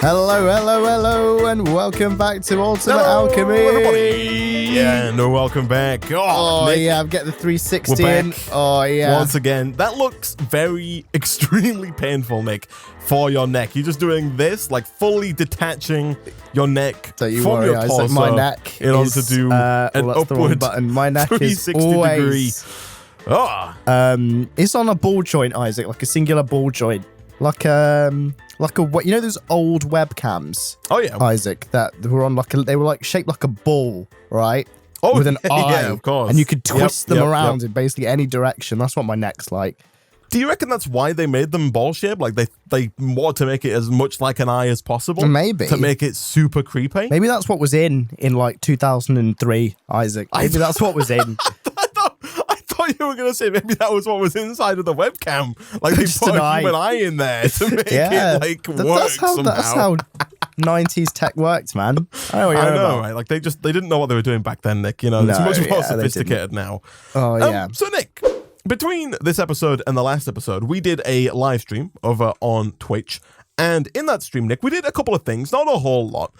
Hello, and welcome back to Ultimate Alchemy. Everybody. And welcome back. Nick, yeah, I'm getting the 360 in. Oh, yeah. Once again, that looks extremely painful, Nick, for your neck. You're just doing this, like fully detaching your neck from your torso my neck in order to do an upward button. My neck is 360 degree. It's on a ball joint, Isaac, like a singular ball joint. Like you know those old webcams? Oh yeah, Isaac, that were on they were like shaped like a ball, right? Oh, with an eye, yeah, of course. And you could twist them around in basically any direction. That's what my neck's like. Do you reckon that's why they made them ball shaped? Like they wanted to make it as much like an eye as possible? Maybe. To make it super creepy? Maybe that's what was in like 2003, Isaac. Maybe that's what was in. I thought you were going to say maybe that was what was inside of the webcam. Like they put a human eye in there to make it like work somehow. That's how 90s tech worked, man. I know, right? Like they didn't know what they were doing back then, Nick. You know, it's much more sophisticated now. Oh, yeah. So, Nick, between this episode and the last episode, we did a live stream over on Twitch. And in that stream, Nick, we did a couple of things, not a whole lot,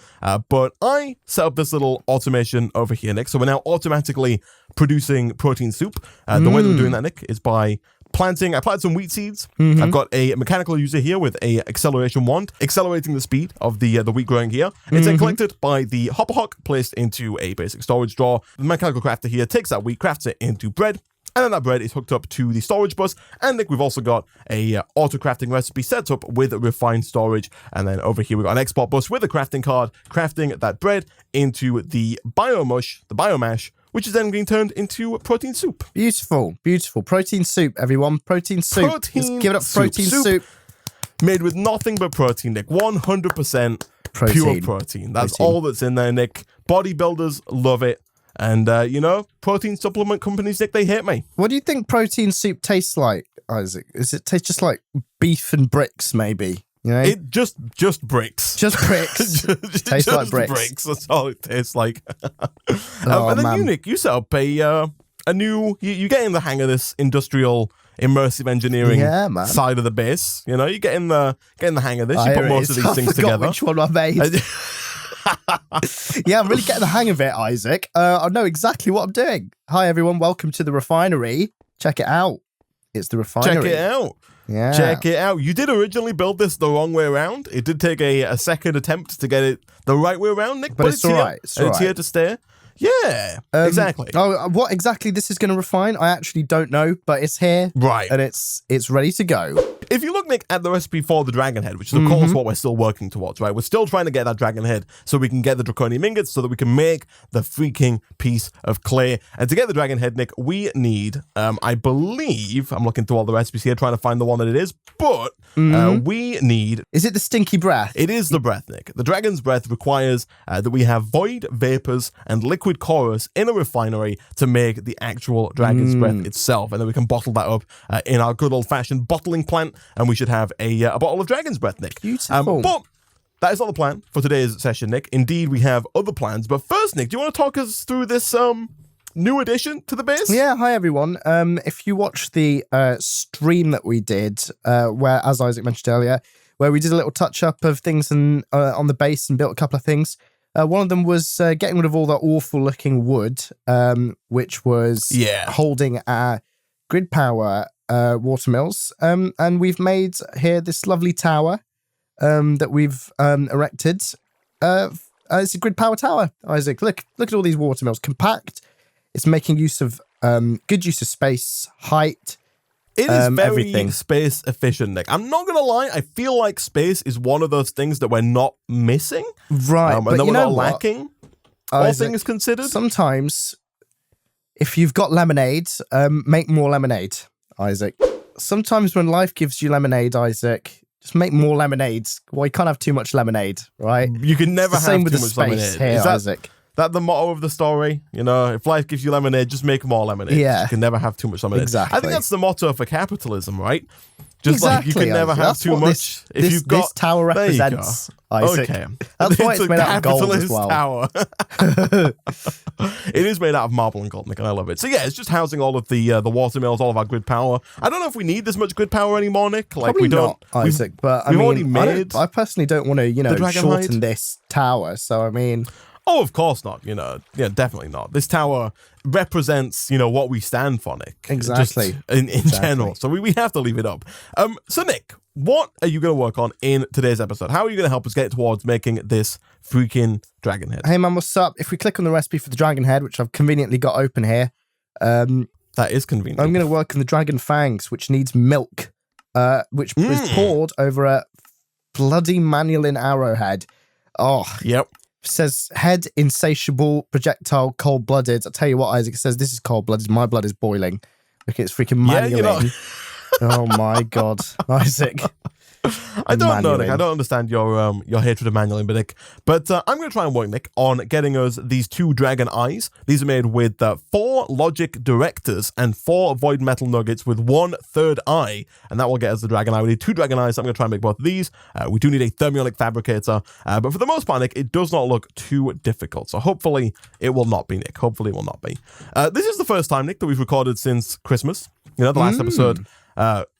but I set up this little automation over here, Nick. So we're now automatically producing protein soup. The way that we're doing that, Nick, is by planting. I planted some wheat seeds. I've got a mechanical user here with a acceleration wand, accelerating the speed of the wheat growing here. It's then collected by the hopper hock, placed into a basic storage drawer. The mechanical crafter here takes that wheat, crafts it into bread. And then that bread is hooked up to the storage bus. And Nick, we've also got a auto-crafting recipe set up with refined storage. And then over here, we've got an export bus with a crafting card, crafting that bread into the biomash, which is then being turned into protein soup. Beautiful, beautiful. Protein soup, everyone. Protein soup. Let's give it up, protein soup. Made with nothing but protein, Nick. 100% pure protein. That's all that's in there, Nick. Bodybuilders love it. And, protein supplement companies, Nick, they hate me. What do you think protein soup tastes like, Isaac? Does it taste just like beef and bricks, maybe? You know? It just bricks. Just bricks. Tastes like bricks. That's all it tastes like. And then you, Nick, you set up a new... You get in the hang of this industrial immersive engineering side of the base. You know, you get in the hang of this. You put most of these things together. Which one I made. Yeah, I'm really getting the hang of it, Isaac. I know exactly what I'm doing. Hi, everyone. Welcome to the refinery. Check it out. It's the refinery. Check it out. Yeah. Check it out. You did originally build this the wrong way around. It did take a second attempt to get it the right way around, Nick. But it's all right. It's here to stay. Yeah, exactly. Oh, what exactly this is going to refine, I actually don't know, but it's here. Right. And it's ready to go. If you look, Nick, at the recipe for the dragon head, which is, of course, what we're still working towards, right? We're still trying to get that dragon head so we can get the draconium ingots so that we can make the freaking piece of clay. And to get the dragon head, Nick, we need, I believe, I'm looking through all the recipes here, trying to find the one that it is, but we need... Is it the stinky breath? It is the breath, Nick. The dragon's breath requires that we have void, vapors, and liquid chorus in a refinery to make the actual dragon's breath itself. And then we can bottle that up in our good old-fashioned bottling plant, and we should have a bottle of dragon's breath, Nick. Beautiful. But that is not the plan for today's session, Nick. Indeed, we have other plans. But first, Nick, do you want to talk us through this new addition to the base? Yeah, hi, everyone. If you watch the stream that we did, where, as Isaac mentioned earlier, where we did a little touch-up of things on the base and built a couple of things, one of them was getting rid of all that awful-looking wood, which was holding our grid power watermills. And we've made here this lovely tower that we've erected. It's a grid power tower, Isaac. Look at all these watermills. Compact. It's making use of good use of space, height. It is very everything. Space efficient, Nick. I'm not going to lie. I feel like space is one of those things that we're not missing. Right. And that we're not lacking. All things considered. Sometimes, if you've got lemonade, make more lemonade, Isaac. Sometimes when life gives you lemonade, Isaac, just make more lemonades. Well, you can't have too much lemonade, right? You can never have too much lemonade. Here, is that, Isaac? That the motto of the story? You know, if life gives you lemonade, just make more lemonade. Yeah. You can never have too much lemonade. Exactly. I think that's the motto for capitalism, right? Just like you can nenever have too much. If you've got this tower represents, Isaac. Okay. That's why it's made out of gold as well. Tower. It is made out of marble and gold, Nick, and I love it. So yeah, it's just housing all of the water mills, all of our grid power. I don't know if we need this much grid power anymore, Nick. Like Probably we don't, not, Isaac. But I mean, already made I personally don't want to, dragon shorten hide. this tower. So I mean, oh, of course not. Yeah, definitely not. This tower represents, what we stand for, Nick. Exactly. Just in general. So we have to leave it up. So Nick, what are you going to work on in today's episode? How are you going to help us get towards making this freaking dragon head? Hey man, what's up? If we click on the recipe for the dragon head, which I've conveniently got open here, that is convenient. I'm going to work on the dragon fangs, which needs milk, which is poured over a bloody manulin arrowhead. Oh, yep. Says head insatiable projectile cold-blooded. I tell you what, Isaac, it says this is cold-blooded. My blood is boiling. Look, it's freaking manulin. Oh my god, Isaac. I don't know, Nick. I don't understand your hatred of manulin, but I'm going to try and work, Nick, on getting us these 2 dragon eyes. These are made with 4 logic directors and 4 void metal nuggets with 1 third eye, and that will get us the dragon eye. We need 2 dragon eyes. So I'm going to try and make both of these. We do need a thermionic fabricator, but for the most part, Nick, it does not look too difficult. So hopefully it will not be, Nick. Hopefully it will not be. This is the first time, Nick, that we've recorded since Christmas. The last episode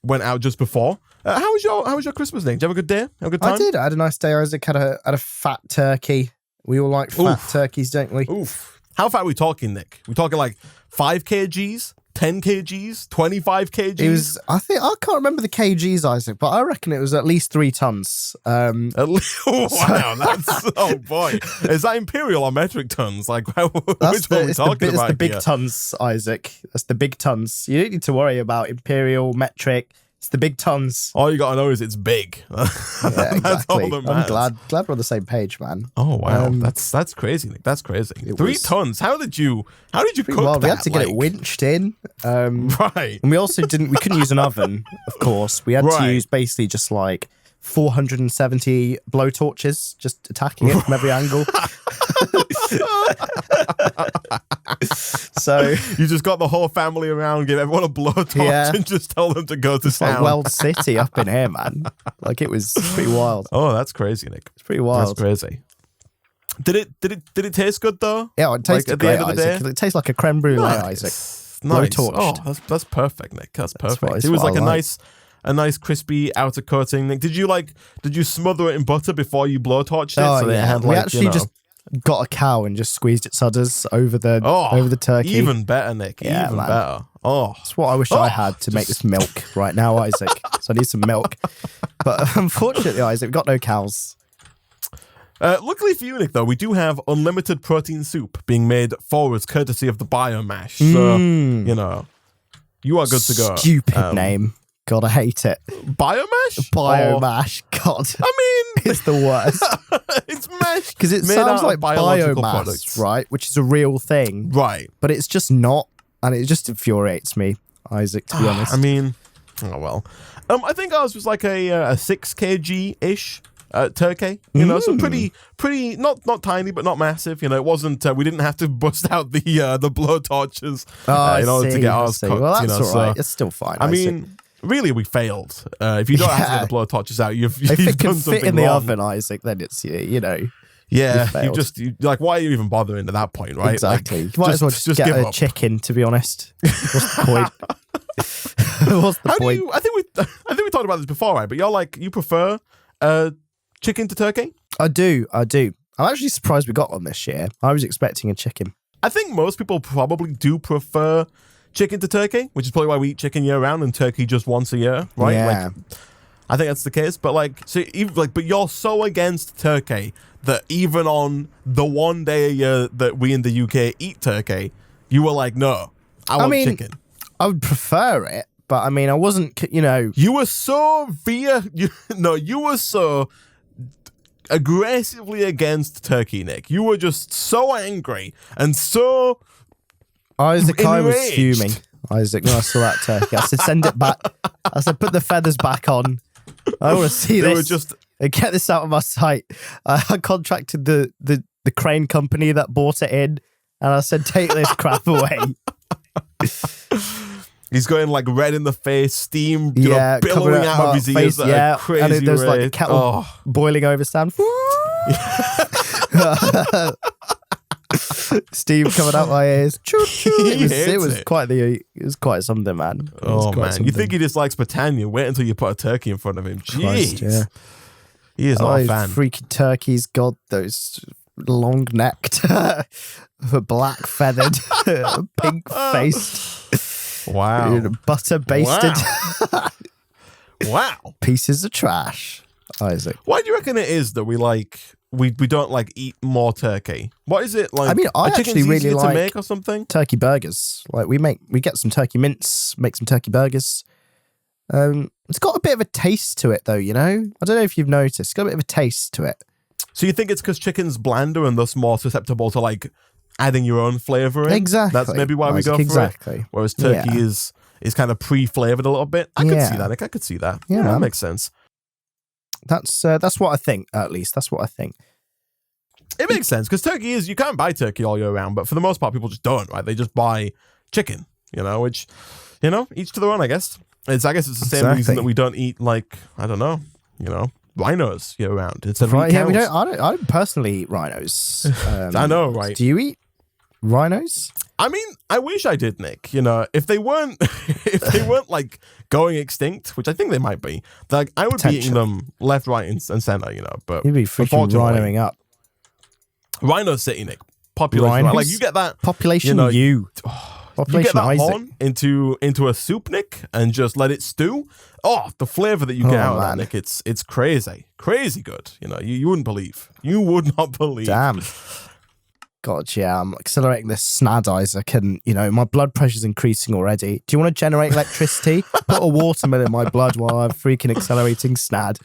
went out just before. How was your Christmas, Nick? Did you have a good day? Have a good time? I did. I had a nice day. Isaac had a fat turkey. We all like fat turkeys, don't we? Oof. How fat are we talking, Nick? We talking like 5 kgs, 10 kgs, 25 kgs? It was. I can't remember the kgs, Isaac, but I reckon it was at least 3 tons. At least, wow, that's oh boy. Is that imperial or metric tons? Like, which one are we talking about? It's the big here? tons, Isaac. That's the big tons. You don't need to worry about imperial, metric. It's the big tons. All you gotta know is it's big. Yeah, exactly. That's all that matters. I'm glad we're on the same page, man. Oh wow, that's crazy, Nick. That's crazy. 3 tons. How did you cook that? We had to get it winched in. Right. And we also we couldn't use an oven, of course. We had to use basically just like 470 blowtorches, just attacking it from every angle. So you just got the whole family around, give everyone a blowtorch, and just tell them to go to town. Like Weld City up in here, man. Like it was pretty wild. Oh, that's crazy, Nick. It's pretty wild. That's crazy. Did it taste good though? Yeah, it tasted at the great, end of the Isaac. day. It tastes like a creme brulee, Nice. Isaac. Nice. Blowtorched. Oh, that's perfect, Nick. That's perfect. That's It was what like I a nice crispy outer coating. Nick, did you smother it in butter before you blowtorched it? Oh, so that it had, we actually just got a cow and just squeezed its udders over the turkey. Even better, Nick. Yeah, even man. better. Oh, that's what I wish I had to make this milk right now, Isaac. So I need some milk. But unfortunately, Isaac, we've got no cows. Luckily for you, Nick, though, we do have unlimited protein soup being made for us courtesy of the biomash. So, you are good to go. Stupid name. God, I hate it. Biomash? Biomash. God. I mean, it's the worst. It's mash. Because it sounds like biomass, right? Which is a real thing. Right. But it's just not. And it just infuriates me, Isaac, to be honest. I mean, oh well. I think ours was like a 6 kg-ish turkey. So pretty, not tiny, but not massive. It wasn't, we didn't have to bust out the blowtorches in order to get ours cooked. Well, that's all right. It's still fine, I mean, really, we failed. If you don't have to get the blowtorches out, you've done something wrong. If it can fit in the oven, Isaac, then it's, Yeah, why are you even bothering at that point, right? Exactly. You might as well just get a chicken, to be honest. What's the point? What's the point? I think we talked about this before, right? But you prefer chicken to turkey? I do. I'm actually surprised we got one this year. I was expecting a chicken. I think most people probably do prefer chicken to turkey, which is probably why we eat chicken year round and turkey just once a year, right? Yeah. I think that's the case. But but you're so against turkey that even on the one day a year that we in the UK eat turkey, you were like, no, I want chicken. I would prefer it, but I mean, I wasn't, You were so you were so aggressively against turkey, Nick. You were just so angry and so Isaac, enraged. I was fuming. Isaac, when I saw that turkey, I said, send it back. I said, put the feathers back on. I want to see this. Get this out of my sight. I contracted the crane company that bought it in, and I said, take this crap away. He's going like red in the face, steam, billowing out of his ears at a crazy and there's like a rate. kettle boiling over stand. Steam coming out my ears. It was quite something, man. Oh man, you think he just likes Britannia? Wait until you put a turkey in front of him. Jeez, he is not a fan. Freaking turkeys, God, those long-necked, black feathered, pink faced. Wow, butter basted. Wow, pieces of trash. Isaac, why do you reckon it is that we don't like eat more turkey? What is it like? I mean, I actually really like to make or something. Turkey burgers. Like we get some turkey mince, make some turkey burgers. It's got a bit of a taste to it, though. You know, I don't know if you've noticed. It's got a bit of a taste to it. So you think it's because chicken's blander and thus more susceptible to like adding your own flavor in? Exactly. That's maybe why we go for it. Whereas turkey is kind of pre-flavored a little bit. I could see that. I could see that. Yeah, that makes sense. That's what I think. At least that's what I think. It makes sense because turkey is, you can't buy turkey all year round, but for the most part, people just don't, right? They just buy chicken, which, each to their own, I guess. I guess it's the same reason that we don't eat, like, I don't know, rhinos year round instead of cows. Yeah, I don't personally eat rhinos. I know, right? Do you eat rhinos? I mean, I wish I did, Nick. If they weren't like going extinct, which I think they might be, like I would be eating them left, right, and center. But you'd be freaking rhinoing up. Rhino City, Nick. Population, right? Like you get that population. You get that Isaac. horn into a soup, Nick, and just let it stew. Oh, the flavor that you get out of that, Nick, it's crazy good. You wouldn't believe. You would not believe. Damn. God, yeah, I'm accelerating this snad, Isaac, and, my blood pressure's increasing already. Do you want to generate electricity? Put a watermelon in my blood while I'm freaking accelerating snad.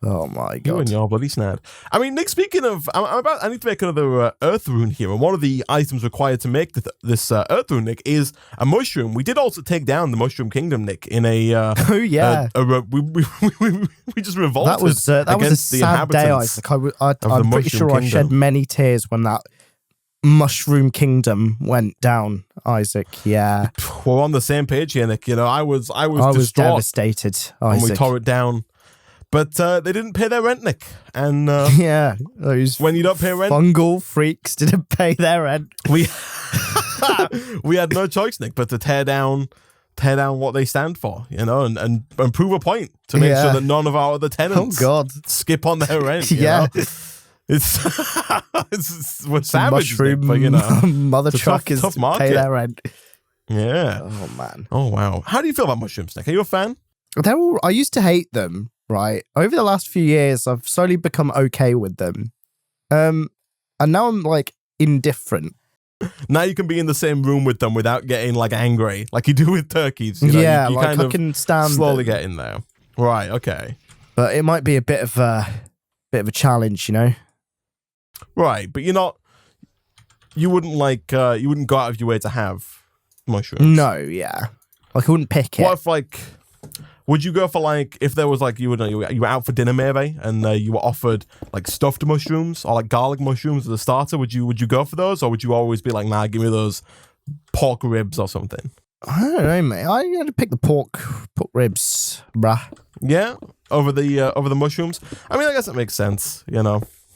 Oh, my God. You and your bloody snad. I mean, Nick, speaking of, I need to make another earth rune here, and one of the items required to make this earth rune, Nick, is a mushroom. We did also take down the Mushroom Kingdom, Nick, in a... oh, yeah. We just revolted that was a sad day, Isaac. I'm pretty sure I shed many tears when that Mushroom Kingdom went down, Isaac. Yeah, we're on the same page here, Nick. I was devastated, Isaac, when we tore it down. But they didn't pay their rent, Nick. And those when you don't pay rent, fungal freaks didn't pay their rent. We had no choice, Nick, but to tear down what they stand for, and prove a point to make sure that none of our other tenants skip on their rent. You know? It's we're savage, mushroom, but mother truckers tough market. Pay their rent. Yeah. Oh man. Oh wow. How do you feel about mushrooms, Nick? Are you a fan? I used to hate them. Right. Over the last few years, I've slowly become okay with them. And now I'm like indifferent. Now you can be in the same room with them without getting like angry, like you do with turkeys. You like I can stand slowly get in there. Right. Okay. But it might be a bit of a challenge, Right, but you wouldn't go out of your way to have mushrooms. No, yeah. Like I wouldn't pick it. What if would you go for if there was you were out for dinner maybe and you were offered like stuffed mushrooms or like garlic mushrooms as a starter, would you go for those, or would you always be like, nah, give me those pork ribs or something? I don't know, mate. I'm gonna pick the pork ribs, bruh. Yeah, over the mushrooms. I mean, I guess that makes sense,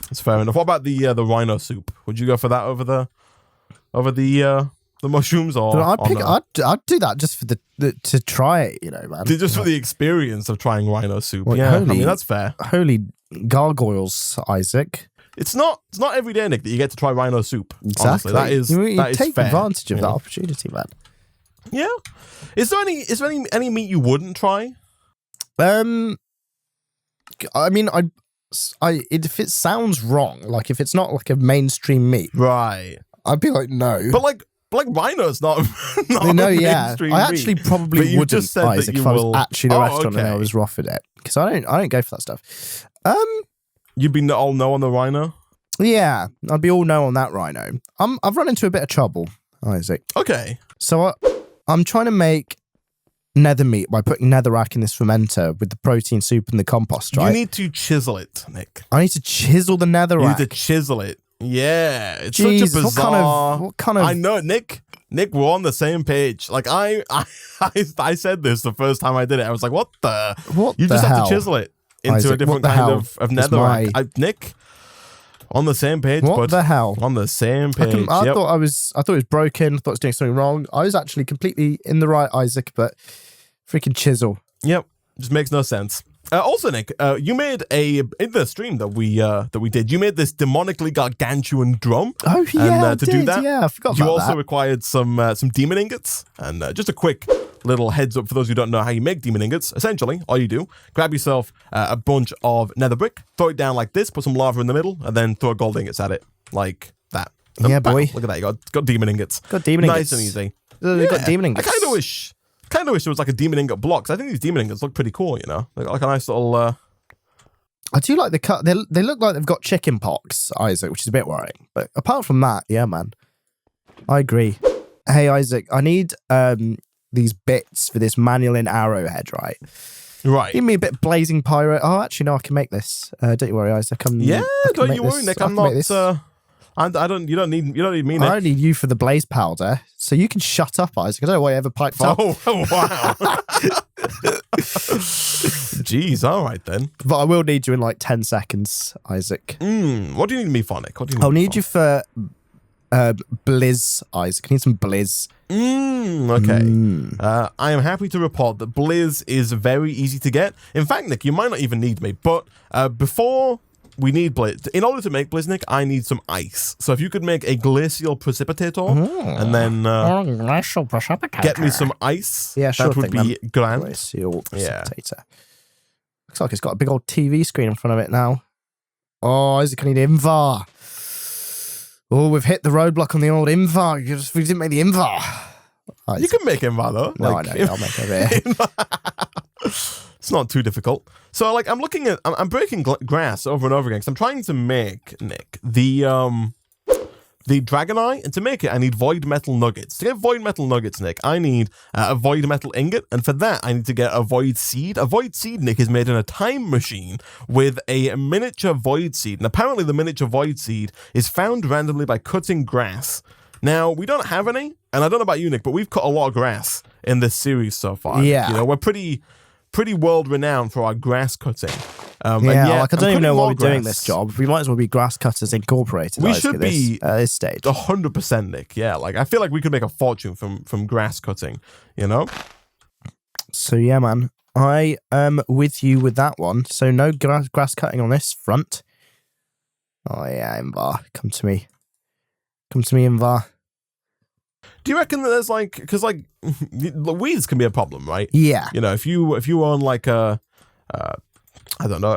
It's fair enough. What about the rhino soup? Would you go for that over the mushrooms, or I'd do that just for to try it, man. Just for the experience of trying rhino soup. I mean that's fair. Holy gargoyles, Isaac! It's not every day, Nick, that you get to try rhino soup. Exactly. Honestly. That is take fair, advantage of that opportunity, man. Yeah. Is there any meat you wouldn't try? I mean, if it sounds wrong, like if it's not like a mainstream meat, right? I'd be like, no. But like rhino's not. I actually probably wouldn't, Isaac, if I was actually in a restaurant and I was offered it, because I don't go for that stuff. You'd be all no on the rhino. Yeah, I'd be all no on that rhino. I've run into a bit of trouble, Isaac. Okay. So I'm trying to make nether meat by putting netherrack in this fermenter with the protein soup and the compost, right? You need to chisel it, Nick. I need to chisel the netherrack. You need to chisel it. Yeah, it's Jeez, such a bizarre. What kind of? I know, Nick. Nick, we're on the same page. Like I said this the first time I did it. I was like, what the? You just have to chisel it into Isaac, a different kind of netherrack. Nick, on the same page. What the hell? On the same page. I thought it was broken. I thought I was doing something wrong. I was actually completely in the right, Isaac, but freaking chisel. Yep, just makes no sense. Also, Nick, you made in the stream that we did, you made this demonically gargantuan drum. Oh yeah, and to do that, I forgot about that. You also required some demon ingots. And just a quick little heads up for those who don't know how you make demon ingots. Essentially, all you do, grab yourself a bunch of nether brick, throw it down like this, put some lava in the middle, and then throw gold ingots at it like that. And yeah, bam, boy. Look at that, you got demon ingots. Got demon ingots. Nice and easy. Got demon ingots. I kind of wish it was like a demon ingot block. 'Cause I think these demon ingots look pretty cool, you know? Like a nice little... I do like the cut. They look like they've got chicken pox, Isaac, which is a bit worrying. But apart from that, yeah, man. I agree. Hey, Isaac, I need these bits for this manual arrowhead, right? Right. Give me a bit of blazing pyro. Oh, actually, no, I can make this. Don't you worry, Isaac. Don't you worry, Nick. I'm not... You don't need me, Nick. I don't need you for the blaze powder, so you can shut up, Isaac. I don't know why you ever piped up. Oh, wow. Jeez, all right then. But I will need you in like 10 seconds, Isaac. What do you need me for, Nick? I'll need you for Blizz, Isaac. I need some Blizz. Okay. I am happy to report that Blizz is very easy to get. In fact, Nick, you might not even need me, but before... we need Blizz. In order to make Blizz, Nick, I need some ice. So if you could make a glacial precipitator and then get me some ice, that would be grand. Glacial precipitator. Looks like it's got a big old TV screen in front of it now. Oh, Isaac, I need Invar. Oh, we've hit the roadblock on the old Invar. We didn't make the Invar. You can make Invar, though. No, I know. I'll make it here. It's not too difficult. So, like, I'm breaking grass over and over again because I'm trying to make, Nick, the dragon eye, and to make it, I need void metal nuggets. To get void metal nuggets, Nick, I need a void metal ingot, and for that, I need to get a void seed. A void seed, Nick, is made in a time machine with a miniature void seed, and apparently the miniature void seed is found randomly by cutting grass. Now, we don't have any, and I don't know about you, Nick, but we've cut a lot of grass in this series so far. Yeah. You know, we're pretty world-renowned for our grass cutting. Like I don't even know why we're doing this job. We might as well be grass cutters incorporated. We should be at this stage. 100%, Nick. Yeah, like I feel like we could make a fortune from grass cutting. You know. So yeah, man, I am with you with that one. So no grass cutting on this front. Oh yeah, Invar, come to me, Invar. Do you reckon that there's like, because like weeds can be a problem, right? Yeah. You know, if you own like a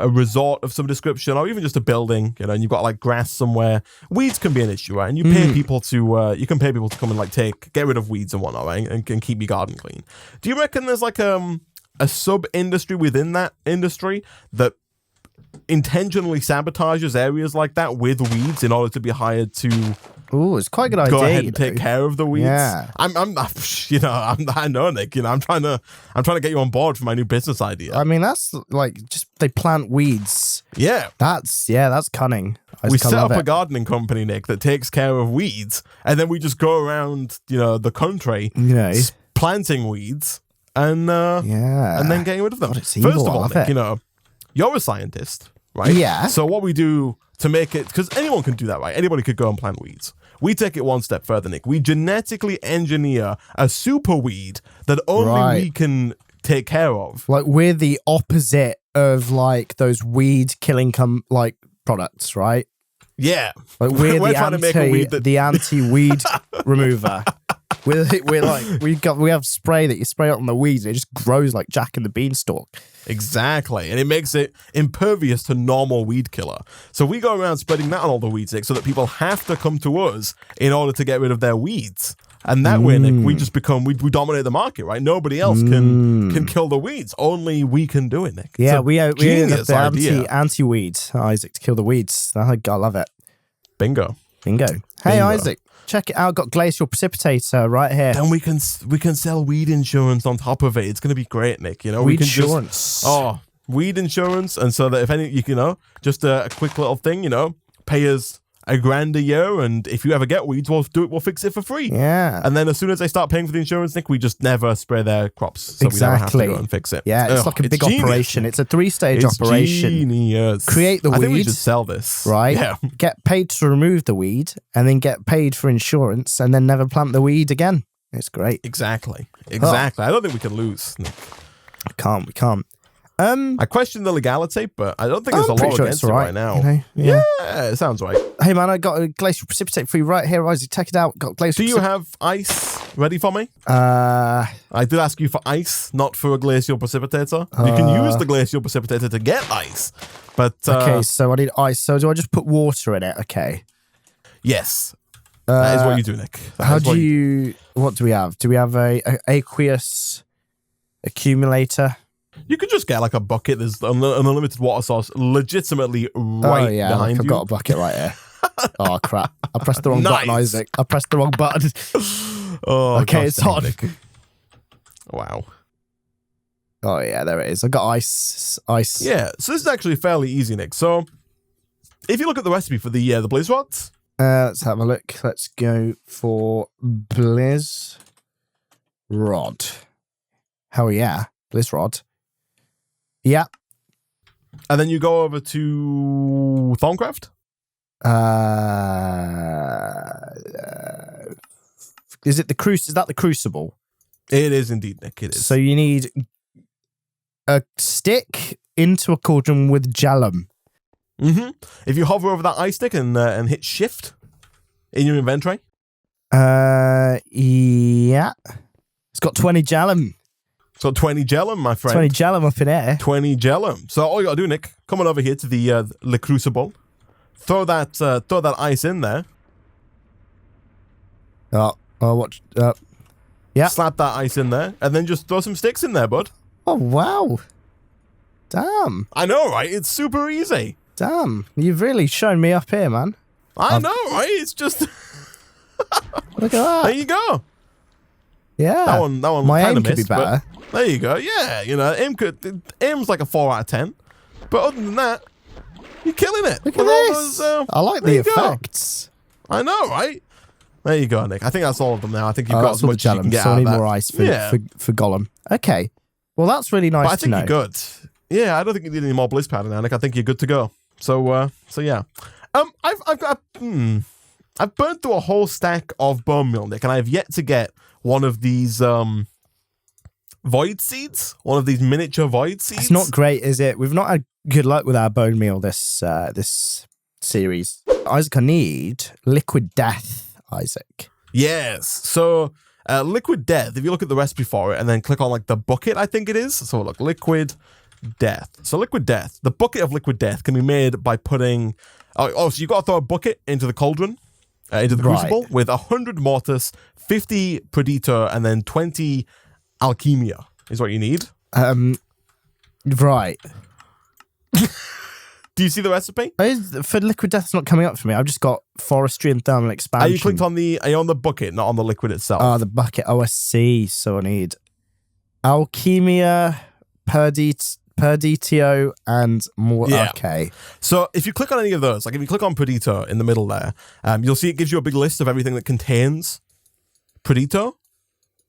resort of some description, or even just a building, you know, and you've got like grass somewhere, weeds can be an issue, right? And you pay people to, you can pay people to come and like get rid of weeds and whatnot, right? And keep your garden clean. Do you reckon there's like a sub-industry within that industry that intentionally sabotages areas like that with weeds in order to be hired to... Oh, it's quite a good idea. Go ahead and take care of the weeds. Yeah, I know, Nick. You know, I'm trying to get you on board for my new business idea. I mean, that's like just they plant weeds. Yeah, that's cunning. We set up a gardening company, Nick, that takes care of weeds, and then we just go around, you know, the country, planting weeds, and then getting rid of them. God, it's evil. First of all, Nick, you know, you're a scientist, right? Yeah. So what we do to make it, because anyone can do that, right? Anybody could go and plant weeds. We take it one step further, Nick. We genetically engineer a super weed that only we can take care of. Like we're the opposite of like those weed killing products, right? Yeah. Like we're the anti-weed remover. We're like we have spray that you spray it on the weeds and it just grows like Jack and the Beanstalk. Exactly, and it makes it impervious to normal weed killer. So we go around spreading that on all the weeds, Nick, so that people have to come to us in order to get rid of their weeds. And that way, Nick, we just become we dominate the market, right? Nobody else can kill the weeds. Only we can do it, Nick. Yeah, we are the anti-weed, Isaac, to kill the weeds. I love it. Bingo. Hey, Isaac. Check it out. Got glacial precipitator right here. Then we can sell weed insurance on top of it. It's gonna be great, Nick. You know, weed insurance. Weed insurance, and so that if any, you know, just a quick little thing, you know, pay us $1,000 a year, and if you ever get weeds, we'll fix it for free. Yeah. And then as soon as they start paying for the insurance, Nick, we just never spray their crops, so we never have to go and fix it. Yeah, it's like a big genius. operation. It's a 3-stage operation. Genius. Create the weed. I think we should sell this. Right? Yeah. Get paid to remove the weed, and then get paid for insurance, and then never plant the weed again. It's great. Exactly. I don't think we can lose, Nick. We can't. I question the legality, but I don't think there's a law against it right now. You know, yeah, it sounds right. Hey man, I got a glacial precipitate for you right here, Isaac. Check it out. Got glacial. Do you have ice ready for me? I did ask you for ice, not for a glacial precipitator. You can use the glacial precipitator to get ice, but okay. So I need ice. So do I just put water in it? Okay. Yes, that is what you do, Nick. What do we have? Do we have a aqueous accumulator? You could just get like a bucket. There's an unlimited water source legitimately right behind you. I've got a bucket right here. Oh, crap. I pressed the wrong button, Isaac. I pressed the wrong button. Okay, it's hot. Wow. Oh, yeah, there it is. I got ice. Yeah, so this is actually fairly easy, Nick. So if you look at the recipe for the Blizz rods. Let's have a look. Let's go for Blizz Rod. Hell yeah. Blizz Rod. Yeah. And then you go over to Thorncraft. Is that the Crucible? It is indeed, Nick. It is. So you need a stick into a cauldron with Jellum. Mm-hmm. If you hover over that ice stick and hit shift in your inventory. Yeah. It's got 20 Jellum. So 20 Jellum, my friend. 20 Jellum up in here. 20 Jellum. So all you gotta do, Nick, come on over here to the Crucible. Throw that ice in there. Watch. Yeah. Slap that ice in there, and then just throw some sticks in there, bud. Oh wow! Damn. I know, right? It's super easy. Damn, you've really shown me up here, man. I know, right? It's just look at that. There you go. Yeah. That one. My aim could be better. There you go. Yeah, aim's like a 4 out of 10. But other than that, you're killing it. Look at this. I like the effects. I know, right? There you go, Nick. I think that's all of them now. I think you've got as much as you can get so out I of need that. more ice for Gollum. Okay. Well, that's really nice but I think to know. you're good. Yeah, I don't think you need any more Blizz powder now, Nick. I think you're good to go. So yeah. I've burnt through a whole stack of bone meal, Nick, and I have yet to get one of these void seeds. One of these miniature void seeds. It's not great, is it? We've not had good luck with our bone meal this series. Isaac, I need liquid death. Isaac. Yes. So liquid death, if you look at the recipe for it and then click on like the bucket, I think it is. So look, liquid death. So liquid death, the bucket of liquid death can be made by putting, so you got to throw a bucket into the cauldron, into the crucible with 100 mortis, 50 predator, and then 20 alchemia is what you need. Right. Do you see the recipe? For liquid death, it's not coming up for me. I've just got forestry and thermal expansion. Are you on the bucket, not on the liquid itself? The bucket. Oh, I see. So I need alchemia, perditio, and more. Yeah. Okay. So if you click on any of those, like if you click on Predito in the middle there, you'll see it gives you a big list of everything that contains Predito.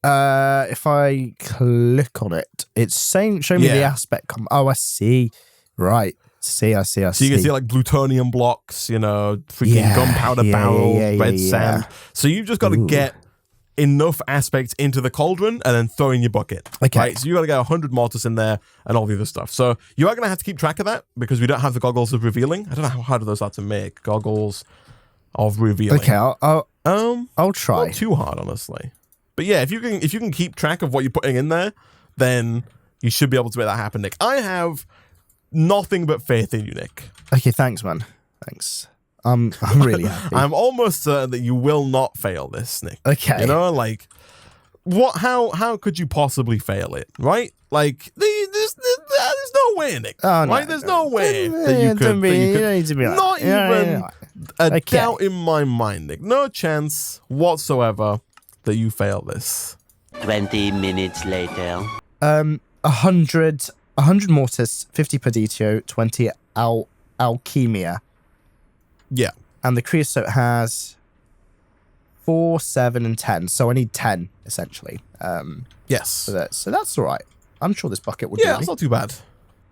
If I click on it, it's showing me the aspect. I see. Right. I see. So you can see like plutonium blocks, freaking gunpowder barrels, red sand. So you've just got to get enough aspects into the cauldron and then throw in your bucket. Okay. Right? So you got to get 100 mortis in there and all the other stuff. So you are going to have to keep track of that because we don't have the goggles of revealing. I don't know how hard those are to make. Goggles of revealing. Okay, I'll try. Not too hard, honestly. But yeah, if you can keep track of what you're putting in there, then you should be able to make that happen, Nick. I have nothing but faith in you, Nick. Okay, thanks, man. Thanks. I'm really happy. I'm almost certain that you will not fail this, Nick. Okay. What? How could you possibly fail it? Right? Like, there's no way, Nick. Oh, right? There's no way that you could. You don't need to be like not even a Okay. doubt in my mind, Nick. No chance whatsoever that you fail this. 20 minutes later. 100 mortis, 50 perditio, 20 alchemia. Yeah. And the creosote has 4, 7, and 10. So I need 10, essentially. Yes. So that's all right. I'm sure this bucket will do. Yeah, it's not too bad.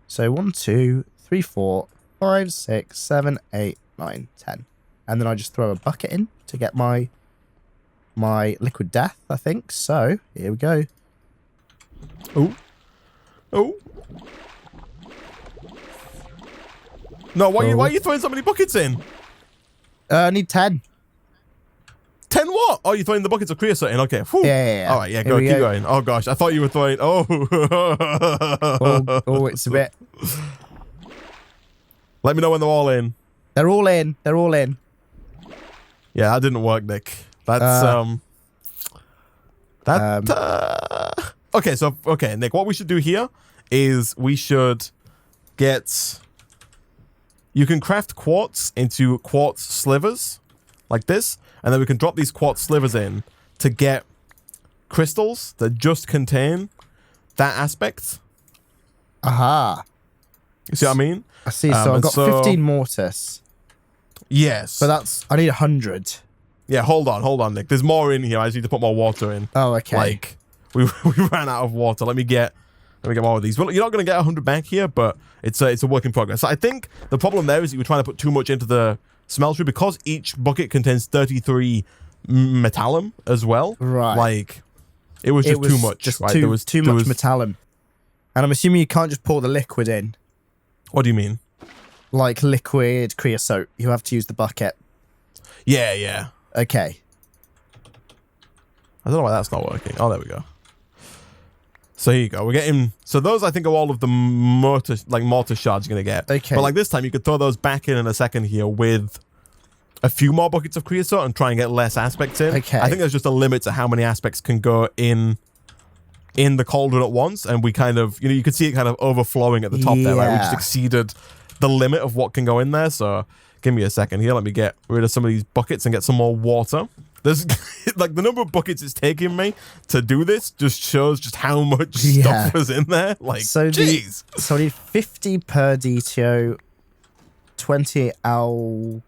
So 1, 2, 3, 4, 5, 6, 7, 8, 9, 10. And then I just throw a bucket in to get my liquid death, I think. So here we go. Oh. No, why are you throwing so many buckets in? I need 10. 10 what? Oh, you're throwing the buckets of creosote in. Okay. Whew. Yeah. All right, yeah, keep going. Oh, gosh. I thought you were throwing... Oh, it's a bit... Let me know when they're all in. They're all in. Yeah, that didn't work, Nick. That's, Okay, Nick, what we should do here is we should get... You can craft quartz into quartz slivers, like this, and then we can drop these quartz slivers in to get crystals that just contain that aspect. Aha. You see what I mean? I see. So I've got 15 mortis. Yes. But I need 100. Yeah, hold on, Nick. There's more in here. I just need to put more water in. Oh, okay. Like, we ran out of water. Let me get more of these. Well, you're not going to get 100 back here, but it's a work in progress. So I think the problem there is that you're trying to put too much into the smeltery because each bucket contains 33 metallum as well. Right. Like, it was just too much. Just right? too much was, metallum. And I'm assuming you can't just pour the liquid in. What do you mean? Like liquid creosote. You have to use the bucket. Yeah. Okay. I don't know why that's not working. Oh, there we go. So here you go. We're getting... So those, I think, are all of the mortar shards you're going to get. Okay. But like this time, you could throw those back in a second here with a few more buckets of creosote and try and get less aspects in. Okay. I think there's just a limit to how many aspects can go in the cauldron at once. And we kind of... you could see it kind of overflowing at the top there, right? We just exceeded the limit of what can go in there. So give me a second here. Let me get rid of some of these buckets and get some more water. There's like the number of buckets it's taking me to do this just shows just how much stuff was in there. Like, so jeez. So I need 50 per DTO, 20 alchemia.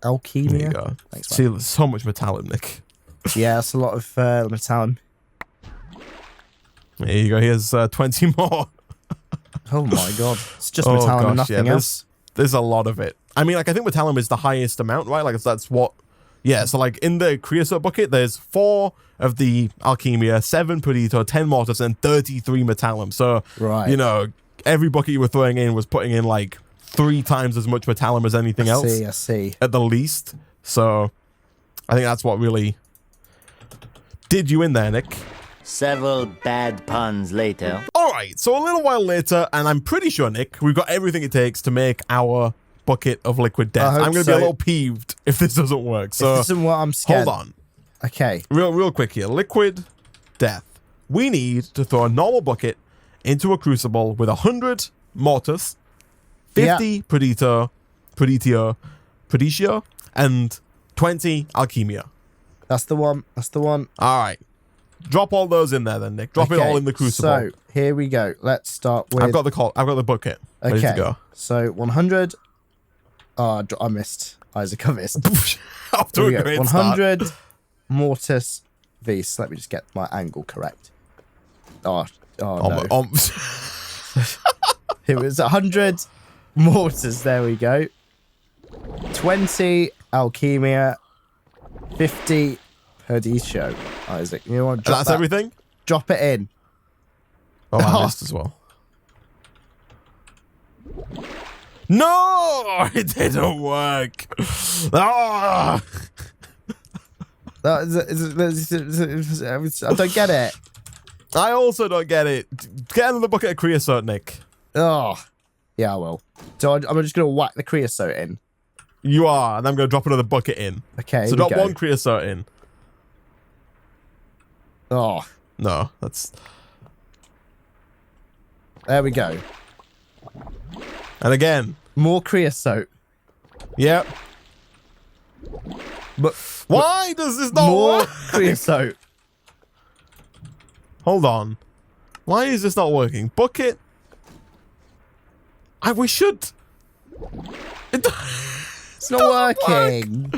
There you go. Thanks, see, there's so much metallum, Nick. Yeah, that's a lot of metallum. There you go. Here's 20 more. Oh my god. It's just metallum and nothing else. There's a lot of it. I mean, like, I think metallum is the highest amount, right? Like, that's what... Yeah, so, like, in the creosote bucket, there's 4 of the alchemia, 7 perdito, 10 mortis, and 33 metallum. So, right. Every bucket you were throwing in was putting in, like, 3 times as much metallum as anything else. I see. At the least. So, I think that's what really did you in there, Nick. Several bad puns later. All right, so a little while later, and I'm pretty sure, Nick, we've got everything it takes to make our bucket of liquid death. I'm going to be a little peeved if this doesn't work. So, if this isn't what I'm scared. Hold on. Okay. Real quick here. Liquid death. We need to throw a normal bucket into a crucible with 100 mortis, 50 preditio, and 20 alchemia. That's the one. All right. Drop all those in there then, Nick. Drop it all in the crucible. So, here we go. Let's start with... I've got the bucket. Ready to go. So, 100... Oh, I missed. Isaac, I missed. Off to a great 100 mortis vis. Let me just get my angle correct. No. It was 100 mortars. There we go. 20 alchemia. 50 perditio. Isaac, you want to drop That's everything? Drop it in. Oh, I missed as well. No! It didn't work. Ah! I don't get it. I also don't get it. Get another bucket of creosote, Nick. Oh. Yeah, I will. So I'm just going to whack the creosote in. You are, and I'm going to drop another bucket in. Okay, so drop one creosote in. Oh. No, that's... There we go. And again. More creosote. Yep. But why does this not more work? Creosote. Hold on. Why is this not working? Bucket. We should. It's not working.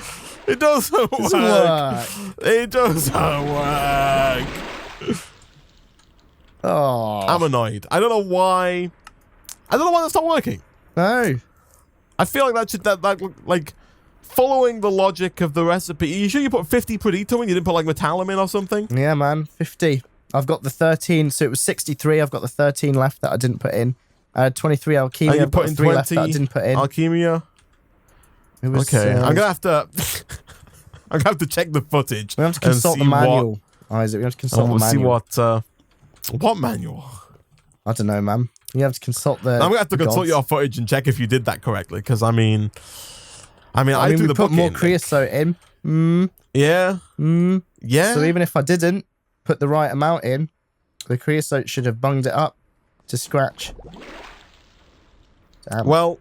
It doesn't work. It doesn't work. Oh. I'm annoyed. I don't know why. I don't know why that's not working. No. I feel like that should like following the logic of the recipe. Are you sure you put 50 Prodito in? You didn't put like Metallum in or something? Yeah, man. 50. I've got the 13, so it was 63. I've got the 13 left that I didn't put in. I had 23 Alchemy. And you I've got put in 3 left 20 that I didn't put in. Alchemia. It was, Okay, I'm gonna have to. I'm gonna have to check the footage. We have to consult the manual, Isaac. We have to consult the manual. See what manual. I don't know, man. You have to consult the. I'm gonna have to consult gods. your footage and check if you did that correctly, because I mean, I do we the put more booking. creosote in. Yeah. Yeah. So even if I didn't put the right amount in, the creosote should have bunged it up to scratch. Damn. Well,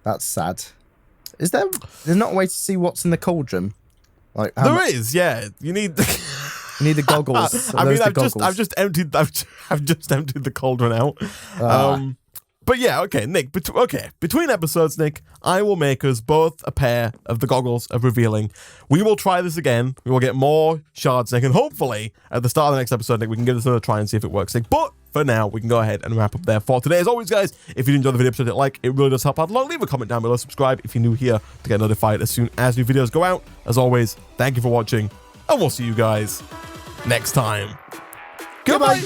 That's sad. There's not a way to see what's in the cauldron? Like there is. Yeah. You need. You need the goggles. I mean, I've goggles? just emptied the cauldron out. But yeah, okay, Nick. Between episodes, Nick, I will make us both a pair of the goggles of revealing. We will try this again. We will get more shards, Nick, and hopefully at the start of the next episode, Nick, we can give this another try and see if it works, Nick. But for now, we can go ahead and wrap up there for today. As always, guys, if you enjoyed the video, hit like. It really does help out a lot. Leave a comment down below. Subscribe if you're new here to get notified as soon as new videos go out. As always, thank you for watching, and we'll see you guys next time. Goodbye.